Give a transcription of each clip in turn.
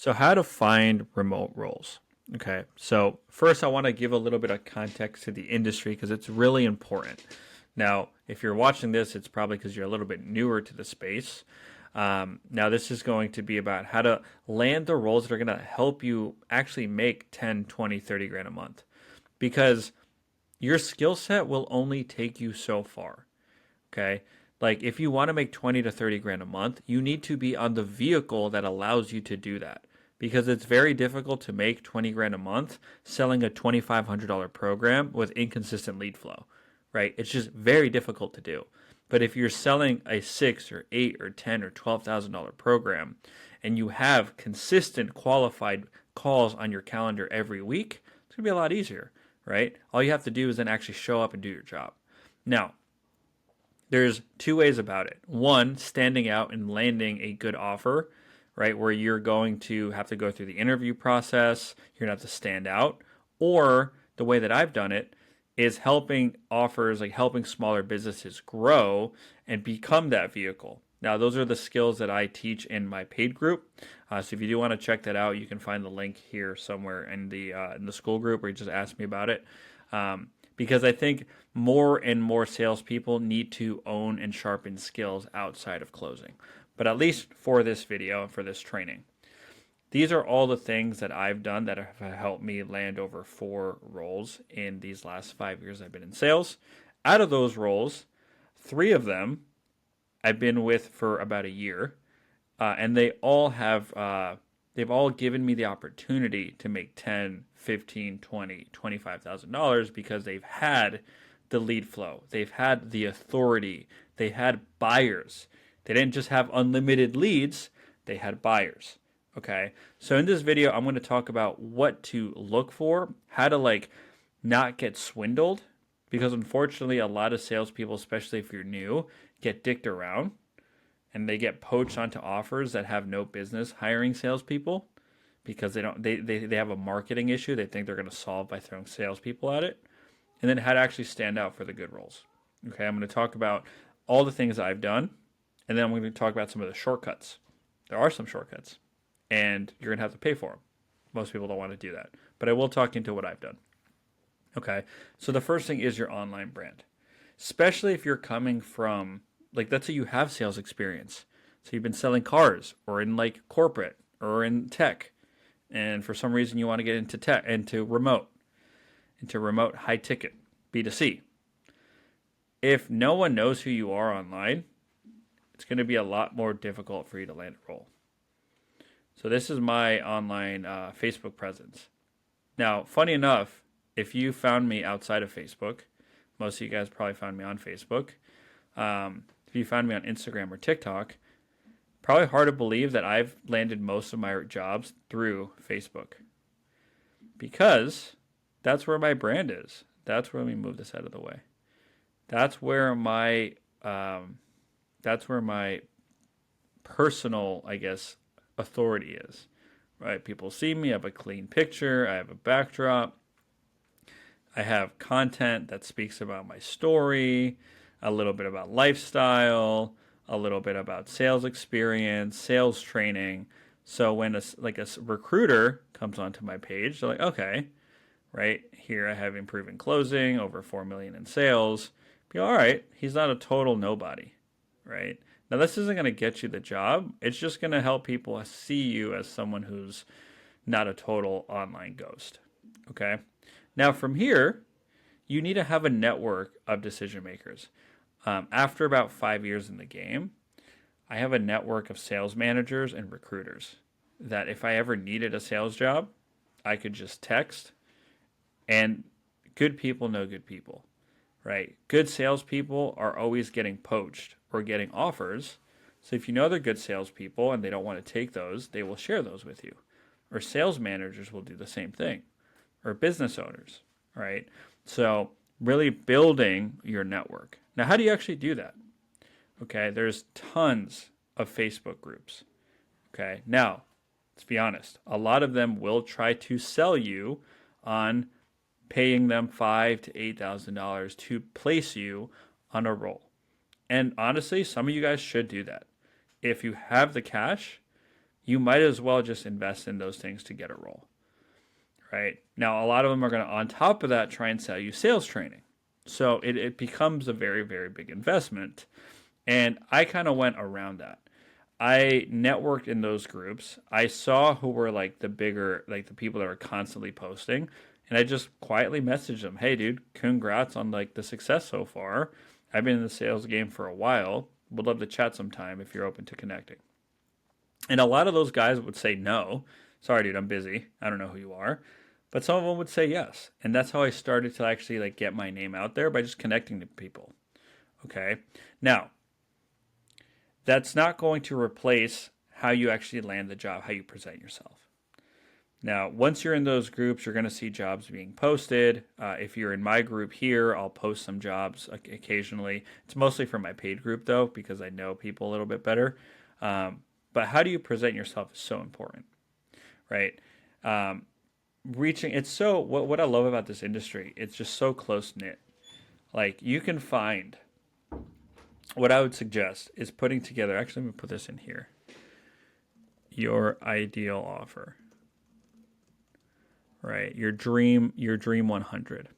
So, how to find remote roles. Okay, so first, I want to give a little bit of context to the industry because it's really important. Now, if you're watching this, it's probably because you're a little bit newer to the space. Now, this is going to be about how to land the roles that are going to help you actually make 10, 20, 30 grand a month because your skill set will only take you so far. Okay. Like if you want to make 20 to 30 grand a month, you need to be on the vehicle that allows you to do that because it's very difficult to make 20 grand a month selling a $2,500 program with inconsistent lead flow, right? It's just very difficult to do. But if you're selling a 6 or 8 or 10 or $12,000 program and you have consistent qualified calls on your calendar every week, it's going to be a lot easier, right? All you have to do is then actually show up and do your job. Now, there's two ways about it. One, standing out and landing a good offer, right, where you're going to have to go through the interview process, you're going to have to stand out. Or the way that I've done it is helping offers, like helping smaller businesses grow and become that vehicle. Now, those are the skills that I teach in my paid group. So if you do want to check that out, you can find the link here somewhere in the school group where you just ask me about it. Because I think more and more salespeople need to own and sharpen skills outside of closing. But at least for this video and for this training, these are all the things that I've done that have helped me land over 4 roles in these last 5 years I've been in sales. Out of those roles, 3 of them I've been with for about a year, and they've all given me the opportunity to make 10, 15, 20, $25,000 because they've had the lead flow, they've had the authority, they had buyers. They didn't just have unlimited leads, they had buyers. Okay, so in this video, I'm going to talk about what to look for, how to not get swindled, because unfortunately, a lot of salespeople, especially if you're new, get dicked around and they get poached onto offers that have no business hiring salespeople because they have a marketing issue they think they're going to solve by throwing salespeople at it, and then how to actually stand out for the good roles. Okay, I'm going to talk about all the things I've done, and then I'm going to talk about some of the shortcuts. There are some shortcuts, and you're going to have to pay for them. Most people don't want to do that, but I will talk into what I've done. Okay, so the first thing is your online brand, especially if you're coming from, let's say you have sales experience. So you've been selling cars or in corporate or in tech, and for some reason you want to get into tech, into remote high ticket B2C. If no one knows who you are online, it's going to be a lot more difficult for you to land a role. So this is my online Facebook presence. Now, funny enough, if you found me outside of Facebook, most of you guys probably found me on Facebook. If you found me on Instagram or TikTok, probably hard to believe that I've landed most of my jobs through Facebook because that's where my brand is. That's where, let me move this out of the way. That's where my personal, I guess, authority is. Right? People see me. I have a clean picture. I have a backdrop. I have content that speaks about my story, a little bit about lifestyle, a little bit about sales experience, sales training. So when a recruiter comes onto my page, they're like, okay, right here I have improving closing, over 4 million in sales. Be all right, he's not a total nobody, right? Now this isn't going to get you the job. It's just going to help people see you as someone who's not a total online ghost. Okay. Now from here, you need to have a network of decision makers. After about 5 years in the game, I have a network of sales managers and recruiters that if I ever needed a sales job, I could just text. And good people know good people, right? Good salespeople are always getting poached or getting offers. So if you know they're good salespeople and they don't want to take those, they will share those with you. Or sales managers will do the same thing, or business owners, right? So really building your network. Now, how do you actually do that? Okay, there's tons of Facebook groups. Okay, now, let's be honest. A lot of them will try to sell you on paying them $5,000 to $8,000 to place you on a role. And honestly, some of you guys should do that. If you have the cash, you might as well just invest in those things to get a role, right? Now, a lot of them are going to, on top of that, try and sell you sales training. So it becomes a very, very big investment. And I kind of went around that. I networked in those groups. I saw who were like the bigger, like the people that are constantly posting. And I just quietly messaged them, hey, dude, congrats on like the success so far. I've been in the sales game for a while. Would love to chat sometime if you're open to connecting. And a lot of those guys would say no. Sorry, dude, I'm busy. I don't know who you are. But some of them would say yes. And that's how I started to actually like get my name out there by just connecting to people. Okay. Now, that's not going to replace how you actually land the job, how you present yourself. Now, once you're in those groups, you're going to see jobs being posted. If you're in my group here, I'll post some jobs occasionally. It's mostly for my paid group, though, because I know people a little bit better. But how do you present yourself is so important, right? It's so, what I love about this industry, it's just so close knit. Like, you can find, what I would suggest is putting together, actually, let me put this in here, your ideal offer. Right, your dream 100.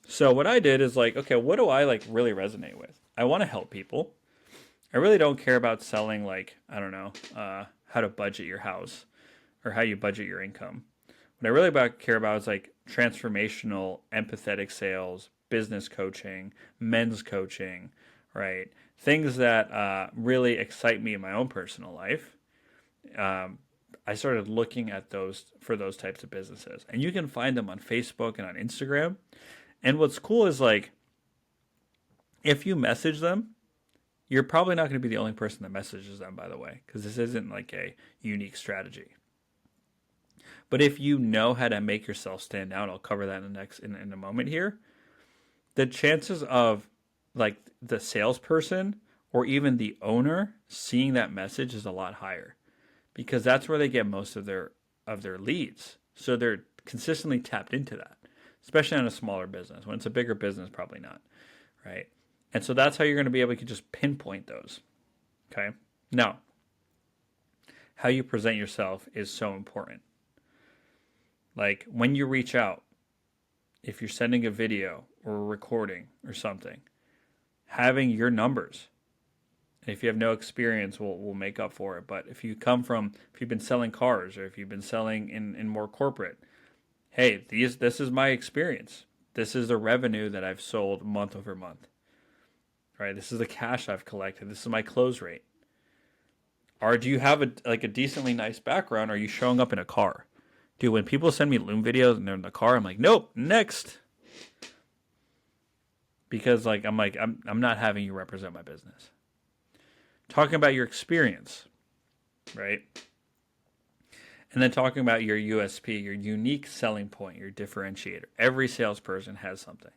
So what I did is like, okay, what do I like really resonate with? I want to help people. I really don't care about selling like, I don't know, how to budget your house or how you budget your income. What I really care about is like transformational, empathetic sales, business coaching, men's coaching, right? Things that really excite me in my own personal life. I started looking at those for those types of businesses. And you can find them on Facebook and on Instagram. And what's cool is like, if you message them, you're probably not going to be the only person that messages them, by the way, because this isn't like a unique strategy. But if you know how to make yourself stand out, I'll cover that in a moment here. The chances of like the salesperson or even the owner seeing that message is a lot higher, because that's where they get most of their leads. So they're consistently tapped into that, especially on a smaller business. When it's a bigger business, probably not, right? And so that's how you're going to be able to just pinpoint those, okay? Now, how you present yourself is so important. Like when you reach out, if you're sending a video or a recording or something, having your numbers. And if you have no experience, we'll make up for it. But if you've been selling cars or if you've been selling in more corporate, hey, this is my experience. This is the revenue that I've sold month over month. Right? This is the cash I've collected. This is my close rate. Or do you have a decently nice background? Or are you showing up in a car? Dude, when people send me Loom videos and they're in the car, I'm like, nope, next. Because I'm not having you represent my business. Talking about your experience, right? And then talking about your USP, your unique selling point, your differentiator. Every salesperson has something,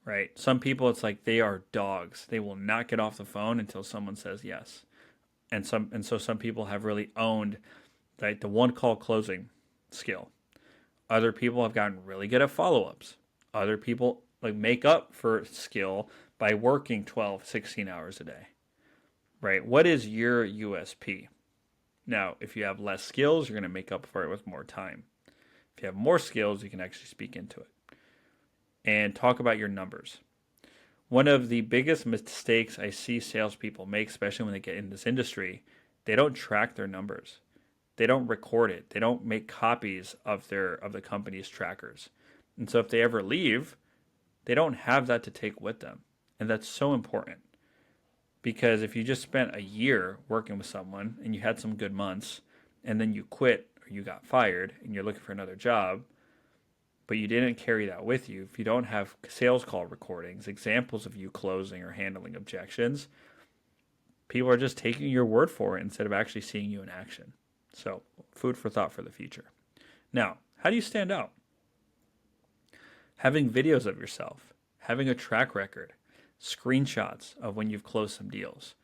right? Some people, it's like they are dogs. They will not get off the phone until someone says yes. And so some people have really owned like the one call closing skill. Other people have gotten really good at follow-ups. Other people like make up for skill by working 12, 16 hours a day. Right? What is your USP? Now, if you have less skills, you're going to make up for it with more time. If you have more skills, you can actually speak into it. And talk about your numbers. One of the biggest mistakes I see salespeople make, especially when they get in this industry, they don't track their numbers. They don't record it. They don't make copies of the company's trackers. And so if they ever leave, they don't have that to take with them. And that's so important. Because if you just spent a year working with someone and you had some good months and then you quit or you got fired and you're looking for another job, but you didn't carry that with you, if you don't have sales call recordings, examples of you closing or handling objections, people are just taking your word for it instead of actually seeing you in action. So, food for thought for the future. Now, how do you stand out? Having videos of yourself, having a track record, screenshots of when you've closed some deals,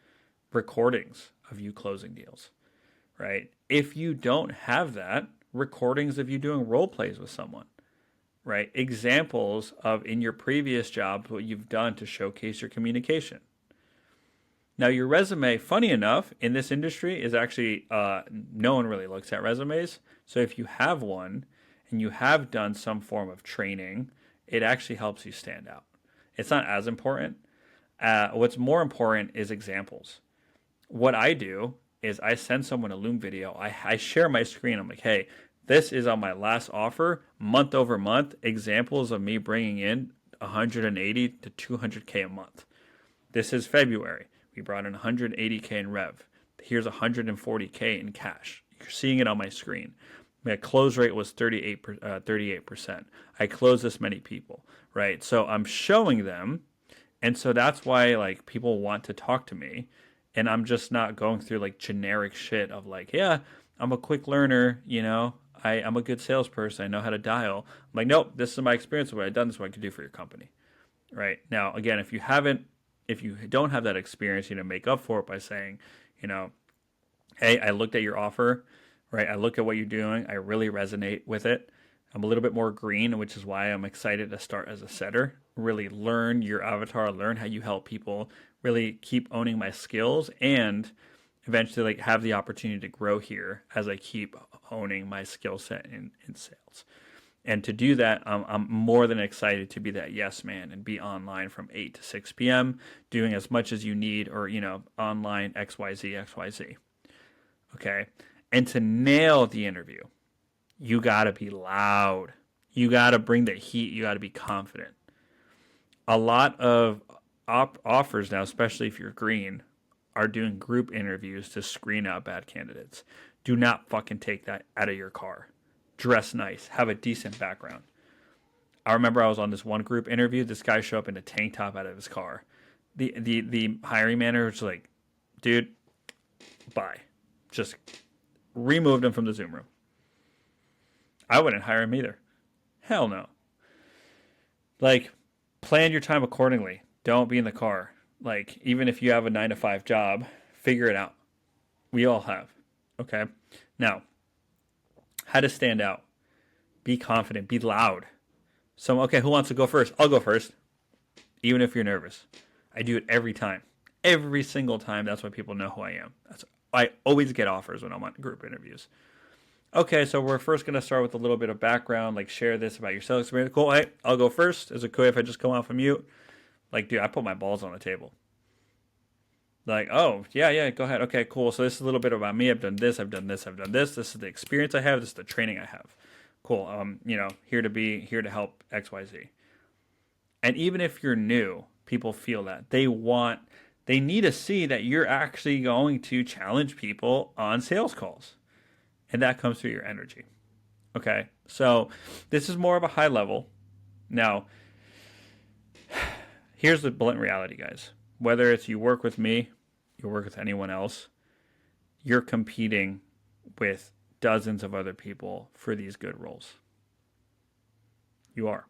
recordings of you closing deals, right? If you don't have that, recordings of you doing role plays with someone, right? Examples of in your previous jobs what you've done to showcase your communication. Now, your resume, funny enough, in this industry is actually no one really looks at resumes. So if you have one and you have done some form of training, it actually helps you stand out. It's not as important. What's more important is examples. What I do is I send someone a Loom video. I share my screen. I'm like, hey, this is on my last offer, month over month, examples of me bringing in 180 to 200K a month. This is February. We brought in 180K in rev. Here's 140K in cash. You're seeing it on my screen. My close rate was 38%. I closed this many people, right? So I'm showing them, and so that's why like people want to talk to me, and I'm just not going through like generic shit of like, yeah, I'm a quick learner, I'm a good salesperson. I know how to dial. I'm like, nope, this is my experience. What I've done. This is what I can do for your company, right? Now, again, if you don't have that experience, make up for it by saying, you know, hey, I looked at your offer, right? I look at what you're doing. I really resonate with it. I'm a little bit more green, which is why I'm excited to start as a setter. Really learn your avatar, learn how you help people, really keep owning my skills, and eventually like have the opportunity to grow here as I keep honing my skill set in sales. And to do that, I'm more than excited to be that yes man and be online from 8 to 6 p.m. doing as much as you need, or, online XYZ. Okay. And to nail the interview, you got to be loud. You got to bring the heat. You got to be confident. A lot of offers now, especially if you're green, are doing group interviews to screen out bad candidates. Do not fucking take that out of your car. Dress nice. Have a decent background. I remember I was on this one group interview. This guy showed up in a tank top out of his car. The hiring manager was like, dude, bye. Just removed him from the Zoom room. I wouldn't hire him either. Hell no. Like, plan your time accordingly. Don't be in the car. Like, even if you have a 9 to 5 job, figure it out. We all have. Okay? Now, how to stand out. Be confident. Be loud. So, okay, who wants to go first? I'll go first. Even if you're nervous. I do it every time. Every single time. That's why people know who I am. I always get offers when I'm on group interviews. Okay, so we're first going to start with a little bit of background, like share this about your sales experience. Cool, hey, I'll go first. Is it cool if I just come off of mute? Like, dude, I put my balls on the table. Like, oh, yeah, go ahead. Okay, cool. So this is a little bit about me. I've done this, I've done this, I've done this. This is the experience I have. This is the training I have. Cool. Here to help XYZ. And even if you're new, people feel that. They need to see that you're actually going to challenge people on sales calls. And that comes through your energy. Okay, so this is more of a high level. Now, here's the blunt reality, guys. Whether it's you work with me, you work with anyone else, you're competing with dozens of other people for these good roles. You are.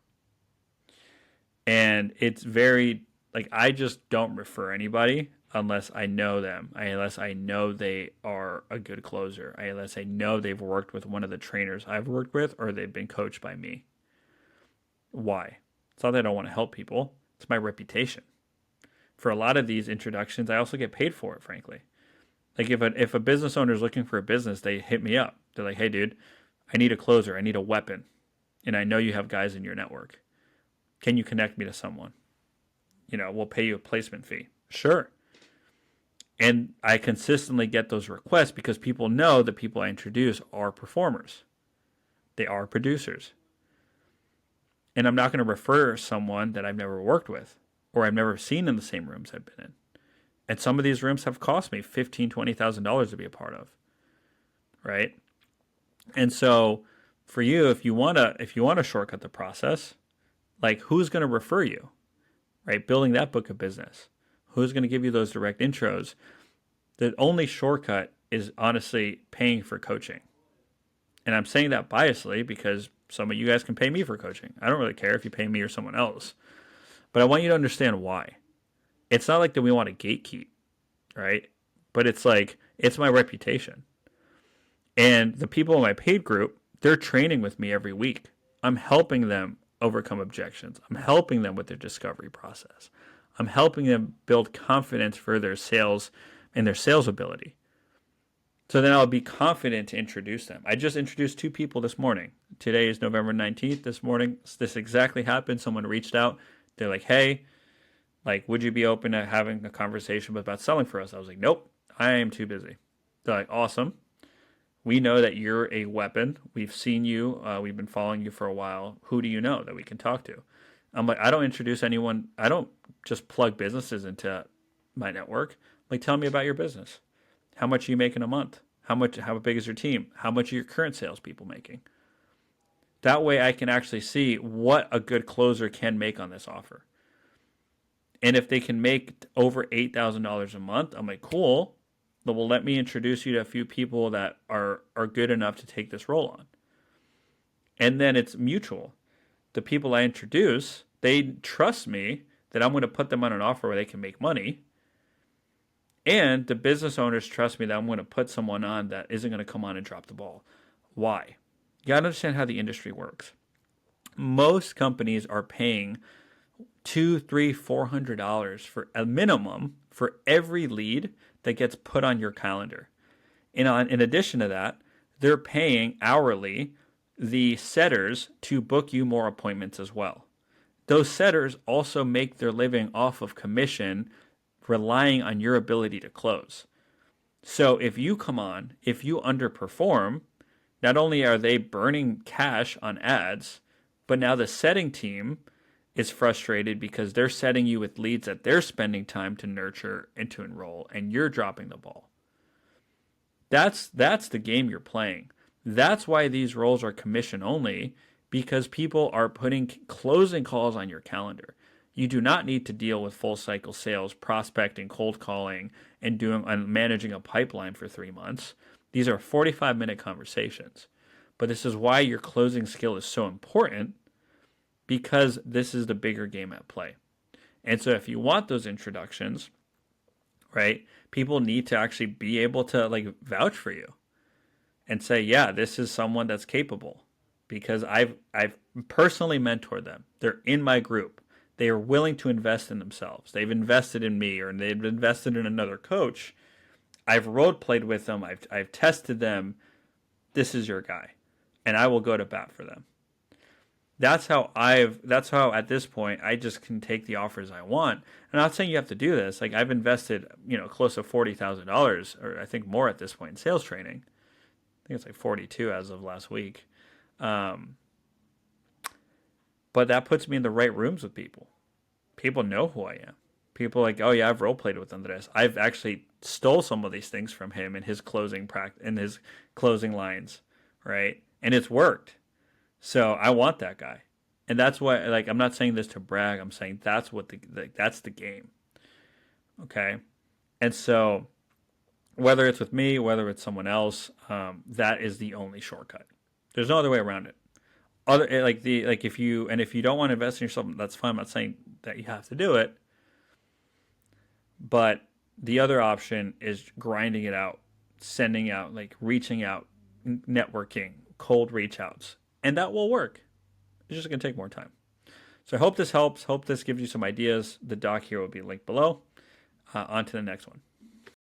And it's very, like, I just don't refer anybody unless I know them, unless I know they are a good closer, unless I know they've worked with one of the trainers I've worked with, or they've been coached by me. Why? It's not that I don't want to help people. It's my reputation. For a lot of these introductions, I also get paid for it, frankly. Like if a business owner is looking for a business, they hit me up. They're like, hey, dude, I need a closer. I need a weapon. And I know you have guys in your network. Can you connect me to someone? We'll pay you a placement fee. Sure. And I consistently get those requests because people know the people I introduce are performers. They are producers. And I'm not going to refer someone that I've never worked with or I've never seen in the same rooms I've been in. And some of these rooms have cost me $15,000, $20,000 to be a part of. Right? And so for you, if you want to shortcut the process, like who's going to refer you? Right? Building that book of business. Who's going to give you those direct intros? The only shortcut is honestly paying for coaching. And I'm saying that biasly because some of you guys can pay me for coaching. I don't really care if you pay me or someone else. But I want you to understand why. It's not like that we want to gatekeep, right? But it's like, it's my reputation. And the people in my paid group, they're training with me every week. I'm helping them overcome objections. I'm helping them with their discovery process. I'm helping them build confidence for their sales and their sales ability. So then I'll be confident to introduce them. I just introduced 2 people this morning. Today is November 19th. This morning, this exactly happened. Someone reached out. They're like, hey, like, would you be open to having a conversation about selling for us? I was like, nope, I am too busy. They're like, awesome. We know that you're a weapon. We've seen you. We've been following you for a while. Who do you know that we can talk to? I'm like, I don't introduce anyone. I don't just plug businesses into my network. Like, tell me about your business. How much are you making a month? How big is your team? How much are your current salespeople making? That way I can actually see what a good closer can make on this offer. And if they can make over $8,000 a month, I'm like, cool. Well, let me introduce you to a few people that are good enough to take this role on. And then it's mutual. The people I introduce, they trust me that I'm going to put them on an offer where they can make money. And the business owners trust me that I'm going to put someone on that isn't going to come on and drop the ball. Why? You got to understand how the industry works. Most companies are paying $200, $300, $400 for a minimum for every lead that gets put on your calendar. And in addition to that, they're paying hourly the setters to book you more appointments as well. Those setters also make their living off of commission, relying on your ability to close. So if you come on, if you underperform, not only are they burning cash on ads, but now the setting team is frustrated because they're setting you with leads that they're spending time to nurture and to enroll, and you're dropping the ball. That's the game you're playing. That's why these roles are commission only, because people are putting closing calls on your calendar. You do not need to deal with full cycle sales, prospecting, cold calling, and managing a pipeline for 3 months. These are 45-minute conversations. But this is why your closing skill is so important, because this is the bigger game at play. And so if you want those introductions, right, people need to actually be able to like vouch for you and say, yeah, this is someone that's capable, because I've personally mentored them. They're in my group. They are willing to invest in themselves. They've invested in me, or they've invested in another coach. I've role played with them. I've tested them. This is your guy, and I will go to bat for them. That's how at this point I just can take the offers I want. I'm not saying you have to do this. Like, I've invested, close to $40,000, or I think more at this point, in sales training. I think it's like 42 as of last week. But that puts me in the right rooms with people. People know who I am. People are like, oh yeah, I've role played with Andres. I've actually stole some of these things from him in his closing lines, right? And it's worked. So I want that guy. And that's why, like, I'm not saying this to brag. I'm saying that's that's the game. Okay. And so whether it's with me, whether it's someone else, that is the only shortcut. There's no other way around it. If you don't want to invest in yourself, that's fine. I'm not saying that you have to do it. But the other option is grinding it out, sending out, like reaching out, networking, cold reach outs. And that will work. It's just going to take more time. So I hope this helps. Hope this gives you some ideas. The doc here will be linked below. On to the next one.